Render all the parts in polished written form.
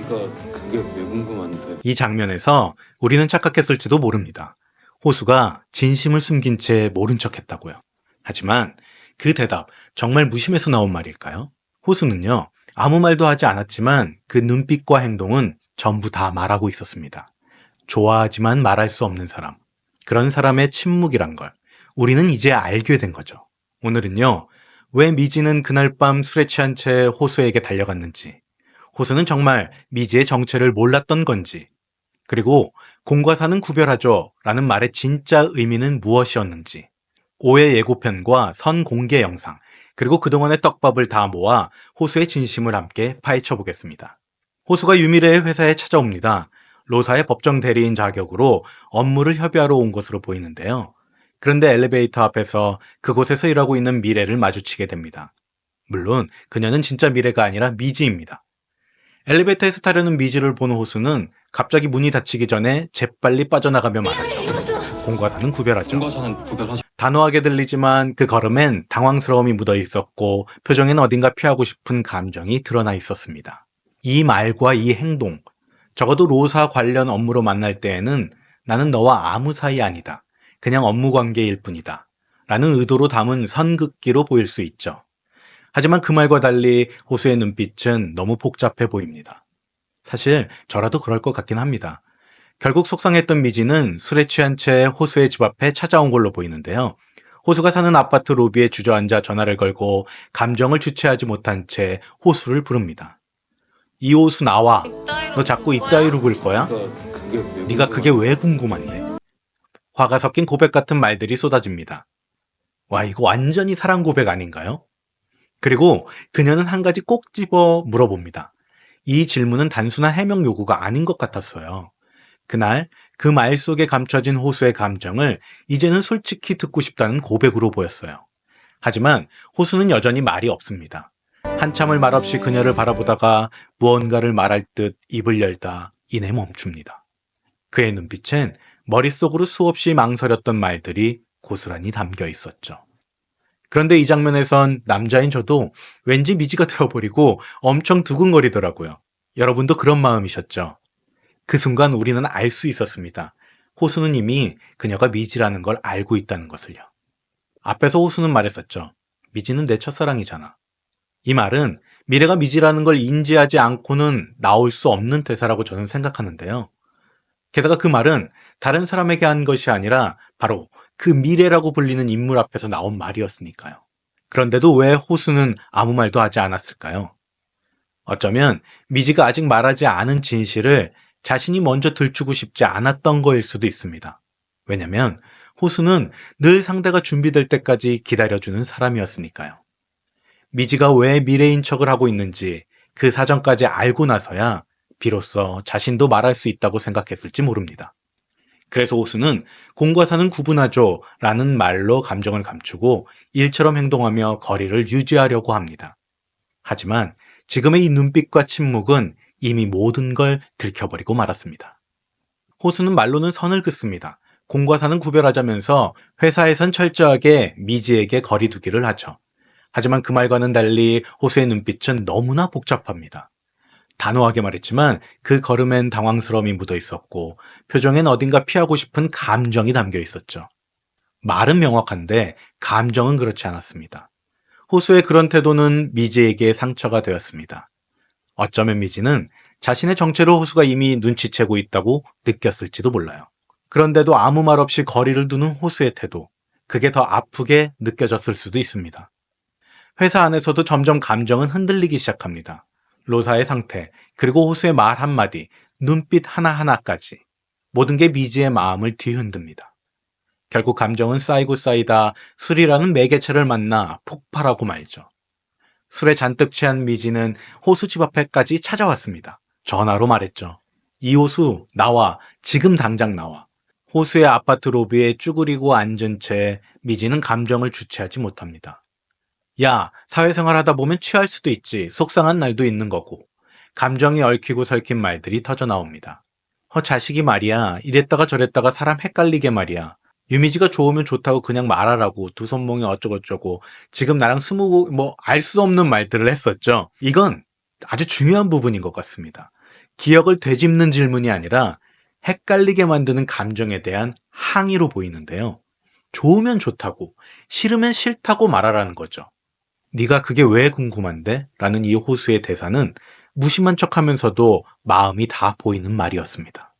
그게 왜 궁금한데? 이 장면에서 우리는 착각했을지도 모릅니다. 호수가 진심을 숨긴 채 모른 척했다고요. 하지만 그 대답 정말 무심해서 나온 말일까요? 호수는요, 아무 말도 하지 않았지만 그 눈빛과 행동은 전부 다 말하고 있었습니다. 좋아하지만 말할 수 없는 사람. 그런 사람의 침묵이란 걸 우리는 이제 알게 된 거죠. 오늘은요, 왜 미지는 그날 밤 술에 취한 채 호수에게 달려갔는지, 호수는 정말 미지의 정체를 몰랐던 건지, 그리고 공과 사는 구별하죠 라는 말의 진짜 의미는 무엇이었는지, 오해 예고편과 선 공개 영상, 그리고 그동안의 떡밥을 다 모아 호수의 진심을 함께 파헤쳐 보겠습니다. 호수가 유미래의 회사에 찾아옵니다. 로사의 법정 대리인 자격으로 업무를 협의하러 온 것으로 보이는데요. 그런데 엘리베이터 앞에서 그곳에서 일하고 있는 미래를 마주치게 됩니다. 물론 그녀는 진짜 미래가 아니라 미지입니다. 엘리베이터에서 타려는 미지를 본 호수는 갑자기 문이 닫히기 전에 재빨리 빠져나가며 말하죠. 공과 사는 구별하죠. 공과사는 구별하죠. 단호하게 들리지만 그 걸음엔 당황스러움이 묻어 있었고 표정엔 어딘가 피하고 싶은 감정이 드러나 있었습니다. 이 말과 이 행동, 적어도 로사 관련 업무로 만날 때에는 나는 너와 아무 사이 아니다. 그냥 업무 관계일 뿐이다. 라는 의도로 담은 선긋기로 보일 수 있죠. 하지만 그 말과 달리 호수의 눈빛은 너무 복잡해 보입니다. 사실 저라도 그럴 것 같긴 합니다. 결국 속상했던 미지는 술에 취한 채 호수의 집 앞에 찾아온 걸로 보이는데요. 호수가 사는 아파트 로비에 주저앉아 전화를 걸고 감정을 주체하지 못한 채 호수를 부릅니다. 이호수 나와. 너 자꾸 이따위로 굴 거야? 그게 왜 네가 그게 왜 궁금한데? 화가 섞인 고백 같은 말들이 쏟아집니다. 와, 이거 완전히 사랑 고백 아닌가요? 그리고 그녀는 한 가지 꼭 집어 물어봅니다. 이 질문은 단순한 해명 요구가 아닌 것 같았어요. 그날 그 말 속에 감춰진 호수의 감정을 이제는 솔직히 듣고 싶다는 고백으로 보였어요. 하지만 호수는 여전히 말이 없습니다. 한참을 말없이 그녀를 바라보다가 무언가를 말할 듯 입을 열다 이내 멈춥니다. 그의 눈빛엔 머릿속으로 수없이 망설였던 말들이 고스란히 담겨 있었죠. 그런데 이 장면에선 남자인 저도 왠지 미지가 되어버리고 엄청 두근거리더라고요. 여러분도 그런 마음이셨죠? 그 순간 우리는 알 수 있었습니다. 호수는 이미 그녀가 미지라는 걸 알고 있다는 것을요. 앞에서 호수는 말했었죠. 미지는 내 첫사랑이잖아. 이 말은 미래가 미지라는 걸 인지하지 않고는 나올 수 없는 대사라고 저는 생각하는데요. 게다가 그 말은 다른 사람에게 한 것이 아니라 바로 그 미래라고 불리는 인물 앞에서 나온 말이었으니까요. 그런데도 왜 호수는 아무 말도 하지 않았을까요? 어쩌면 미지가 아직 말하지 않은 진실을 자신이 먼저 들추고 싶지 않았던 거일 수도 있습니다. 왜냐면 호수는 늘 상대가 준비될 때까지 기다려주는 사람이었으니까요. 미지가 왜 미래인 척을 하고 있는지 그 사정까지 알고 나서야 비로소 자신도 말할 수 있다고 생각했을지 모릅니다. 그래서 호수는 공과 사는 구분하죠 라는 말로 감정을 감추고 일처럼 행동하며 거리를 유지하려고 합니다. 하지만 지금의 이 눈빛과 침묵은 이미 모든 걸 들켜버리고 말았습니다. 호수는 말로는 선을 긋습니다. 공과 사는 구별하자면서 회사에선 철저하게 미지에게 거리두기를 하죠. 하지만 그 말과는 달리 호수의 눈빛은 너무나 복잡합니다. 단호하게 말했지만 그 걸음엔 당황스러움이 묻어 있었고 표정엔 어딘가 피하고 싶은 감정이 담겨 있었죠. 말은 명확한데 감정은 그렇지 않았습니다. 호수의 그런 태도는 미지에게 상처가 되었습니다. 어쩌면 미지는 자신의 정체를 호수가 이미 눈치채고 있다고 느꼈을지도 몰라요. 그런데도 아무 말 없이 거리를 두는 호수의 태도, 그게 더 아프게 느껴졌을 수도 있습니다. 회사 안에서도 점점 감정은 흔들리기 시작합니다. 로사의 상태, 그리고 호수의 말 한마디, 눈빛 하나하나까지 모든 게 미지의 마음을 뒤흔듭니다. 결국 감정은 쌓이고 쌓이다 술이라는 매개체를 만나 폭발하고 말죠. 술에 잔뜩 취한 미지는 호수 집 앞에까지 찾아왔습니다. 전화로 말했죠. 이호수, 나와. 지금 당장 나와. 호수의 아파트 로비에 쭈그리고 앉은 채 미지는 감정을 주체하지 못합니다. 야, 사회생활 하다 보면 취할 수도 있지. 속상한 날도 있는 거고. 감정이 얽히고 설킨 말들이 터져 나옵니다. 자식이 말이야. 이랬다가 저랬다가 사람 헷갈리게 말이야. 유미지가 좋으면 좋다고 그냥 말하라고 두 손몽이 어쩌고저쩌고 지금 나랑 알 수 없는 말들을 했었죠. 이건 아주 중요한 부분인 것 같습니다. 기억을 되짚는 질문이 아니라 헷갈리게 만드는 감정에 대한 항의로 보이는데요. 좋으면 좋다고, 싫으면 싫다고 말하라는 거죠. 네가 그게 왜 궁금한데? 라는 이 호수의 대사는 무심한 척하면서도 마음이 다 보이는 말이었습니다.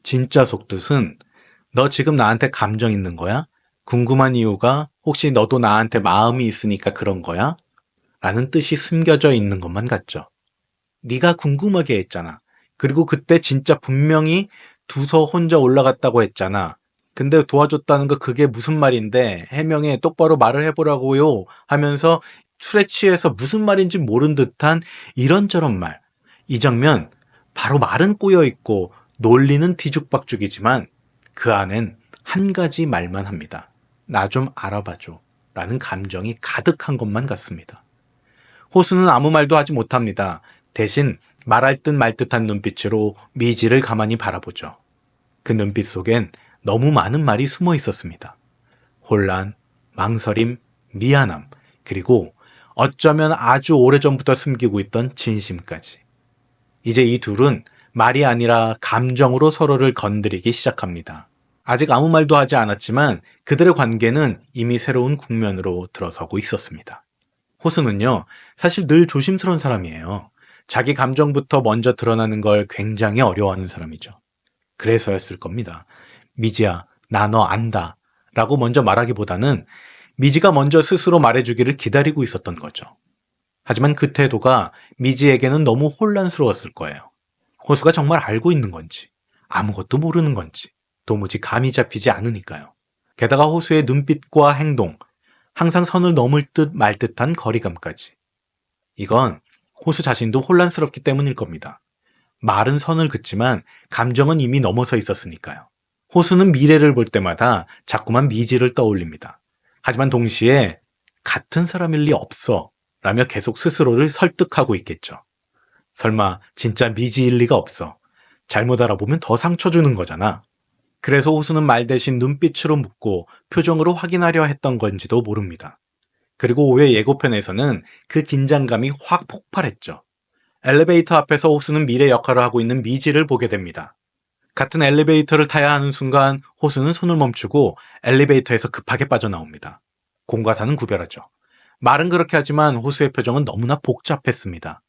진짜 속뜻은 너 지금 나한테 감정 있는 거야? 궁금한 이유가 혹시 너도 나한테 마음이 있으니까 그런 거야? 라는 뜻이 숨겨져 있는 것만 같죠. 네가 궁금하게 했잖아. 그리고 그때 진짜 분명히 두서 혼자 올라갔다고 했잖아. 근데 도와줬다는 거 그게 무슨 말인데 해명해 똑바로 말을 해보라고요 하면서 술에 취해서 무슨 말인지 모른 듯한 이런저런 말. 이 장면 바로 말은 꼬여있고 논리는 뒤죽박죽이지만 그 안엔 한 가지 말만 합니다. 나 좀 알아봐줘 라는 감정이 가득한 것만 같습니다. 호수는 아무 말도 하지 못합니다. 대신 말할 듯 말 듯한 눈빛으로 미지를 가만히 바라보죠. 그 눈빛 속엔 너무 많은 말이 숨어 있었습니다. 혼란, 망설임, 미안함, 그리고 어쩌면 아주 오래전부터 숨기고 있던 진심까지. 이제 이 둘은 말이 아니라 감정으로 서로를 건드리기 시작합니다. 아직 아무 말도 하지 않았지만 그들의 관계는 이미 새로운 국면으로 들어서고 있었습니다. 호수는요, 사실 늘 조심스러운 사람이에요. 자기 감정부터 먼저 드러나는 걸 굉장히 어려워하는 사람이죠. 그래서였을 겁니다. 미지야, 나 너 안다. 라고 먼저 말하기보다는 미지가 먼저 스스로 말해주기를 기다리고 있었던 거죠. 하지만 그 태도가 미지에게는 너무 혼란스러웠을 거예요. 호수가 정말 알고 있는 건지, 아무것도 모르는 건지, 도무지 감이 잡히지 않으니까요. 게다가 호수의 눈빛과 행동, 항상 선을 넘을 듯 말 듯한 거리감까지. 이건 호수 자신도 혼란스럽기 때문일 겁니다. 말은 선을 긋지만 감정은 이미 넘어서 있었으니까요. 호수는 미래를 볼 때마다 자꾸만 미지를 떠올립니다. 하지만 동시에 같은 사람일 리 없어 라며 계속 스스로를 설득하고 있겠죠. 설마 진짜 미지일 리가 없어. 잘못 알아보면 더 상처 주는 거잖아. 그래서 호수는 말 대신 눈빛으로 묻고 표정으로 확인하려 했던 건지도 모릅니다. 그리고 5회 예고편에서는 그 긴장감이 확 폭발했죠. 엘리베이터 앞에서 호수는 미래 역할을 하고 있는 미지를 보게 됩니다. 같은 엘리베이터를 타야 하는 순간 호수는 손을 멈추고 엘리베이터에서 급하게 빠져나옵니다. 공과 사는 구별하죠. 말은 그렇게 하지만 호수의 표정은 너무나 복잡했습니다.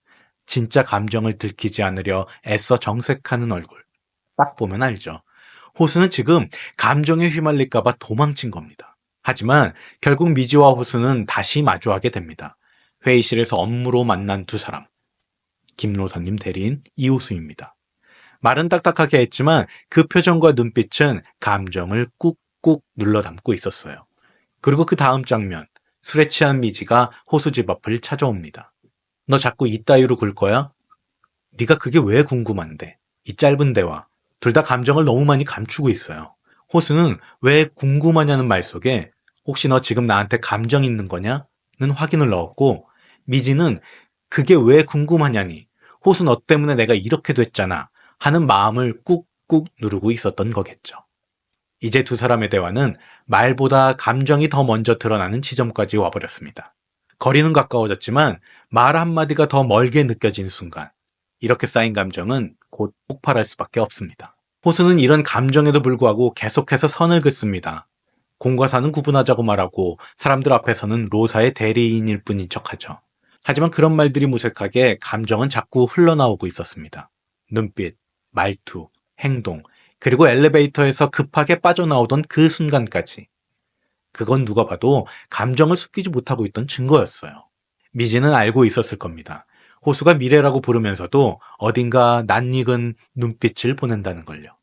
진짜 감정을 들키지 않으려 애써 정색하는 얼굴. 딱 보면 알죠. 호수는 지금 감정에 휘말릴까봐 도망친 겁니다. 하지만 결국 미지와 호수는 다시 마주하게 됩니다. 회의실에서 업무로 만난 두 사람. 김로사님 대리인 이호수입니다. 말은 딱딱하게 했지만 그 표정과 눈빛은 감정을 꾹꾹 눌러 담고 있었어요. 그리고 그 다음 장면, 술에 취한 미지가 호수 집 앞을 찾아옵니다. 너 자꾸 이따위로 굴 거야? 네가 그게 왜 궁금한데? 이 짧은 대화, 둘 다 감정을 너무 많이 감추고 있어요. 호수는 왜 궁금하냐는 말 속에 혹시 너 지금 나한테 감정 있는 거냐? 는 확인을 넣었고 미지는 그게 왜 궁금하냐니 호수 너 때문에 내가 이렇게 됐잖아 하는 마음을 꾹꾹 누르고 있었던 거겠죠. 이제 두 사람의 대화는 말보다 감정이 더 먼저 드러나는 지점까지 와버렸습니다. 거리는 가까워졌지만 말 한마디가 더 멀게 느껴진 순간 이렇게 쌓인 감정은 곧 폭발할 수밖에 없습니다. 호수는 이런 감정에도 불구하고 계속해서 선을 긋습니다. 공과 사는 구분하자고 말하고 사람들 앞에서는 로사의 대리인일 뿐인 척하죠. 하지만 그런 말들이 무색하게 감정은 자꾸 흘러나오고 있었습니다. 눈빛, 말투, 행동, 그리고 엘리베이터에서 급하게 빠져나오던 그 순간까지. 그건 누가 봐도 감정을 숨기지 못하고 있던 증거였어요. 미지는 알고 있었을 겁니다. 호수가 미래라고 부르면서도 어딘가 낯익은 눈빛을 보낸다는 걸요.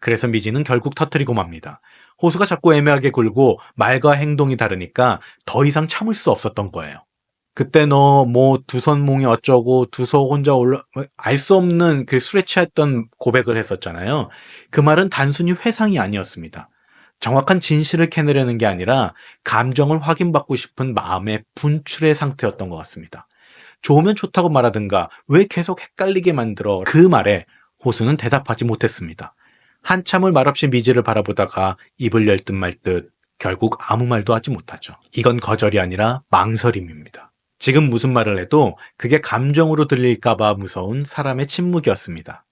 그래서 미지는 결국 터뜨리고 맙니다. 호수가 자꾸 애매하게 굴고 말과 행동이 다르니까 더 이상 참을 수 없었던 거예요. 그때 너 뭐 두선몽이 어쩌고 두서 혼자 알 수 없는 그 술에 취했던 고백을 했었잖아요. 그 말은 단순히 회상이 아니었습니다. 정확한 진실을 캐내려는 게 아니라 감정을 확인받고 싶은 마음의 분출의 상태였던 것 같습니다. 좋으면 좋다고 말하든가 왜 계속 헷갈리게 만들어 그 말에 호수는 대답하지 못했습니다. 한참을 말없이 미지를 바라보다가 입을 열 듯 말 듯 결국 아무 말도 하지 못하죠. 이건 거절이 아니라 망설임입니다. 지금 무슨 말을 해도 그게 감정으로 들릴까봐 무서운 사람의 침묵이었습니다.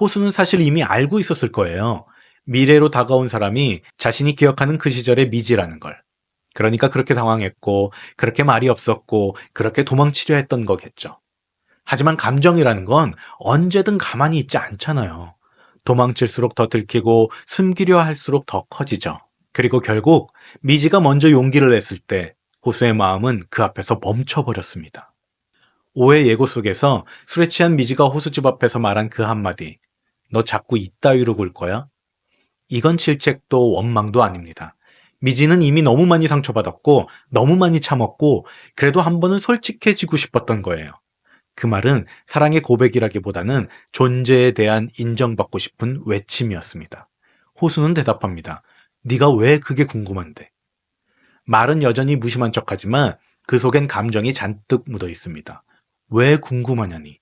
호수는 사실 이미 알고 있었을 거예요. 미래로 다가온 사람이 자신이 기억하는 그 시절의 미지라는 걸. 그러니까 그렇게 당황했고, 그렇게 말이 없었고, 그렇게 도망치려 했던 거겠죠. 하지만 감정이라는 건 언제든 가만히 있지 않잖아요. 도망칠수록 더 들키고 숨기려 할수록 더 커지죠. 그리고 결국 미지가 먼저 용기를 냈을 때 호수의 마음은 그 앞에서 멈춰버렸습니다. 오해 예고 속에서 술에 취한 미지가 호수집 앞에서 말한 그 한마디. 너 자꾸 이따위로 굴 거야? 이건 질책도 원망도 아닙니다. 미지는 이미 너무 많이 상처받았고 너무 많이 참았고 그래도 한 번은 솔직해지고 싶었던 거예요. 그 말은 사랑의 고백이라기보다는 존재에 대한 인정받고 싶은 외침이었습니다. 호수는 대답합니다. 네가 왜 그게 궁금한데? 말은 여전히 무심한 척하지만 그 속엔 감정이 잔뜩 묻어 있습니다. 왜 궁금하냐니?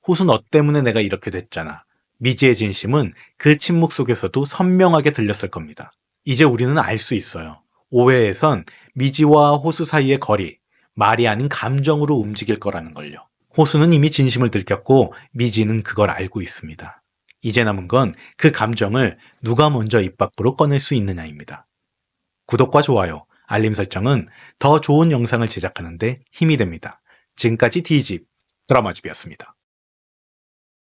호수 너 때문에 내가 이렇게 됐잖아. 미지의 진심은 그 침묵 속에서도 선명하게 들렸을 겁니다. 이제 우리는 알 수 있어요. 오해에선 미지와 호수 사이의 거리, 말이 아닌 감정으로 움직일 거라는 걸요. 호수는 이미 진심을 들켰고 미지는 그걸 알고 있습니다. 이제 남은 건 그 감정을 누가 먼저 입 밖으로 꺼낼 수 있느냐입니다. 구독과 좋아요, 알림 설정은 더 좋은 영상을 제작하는 데 힘이 됩니다. 지금까지 D집 드라마집이었습니다.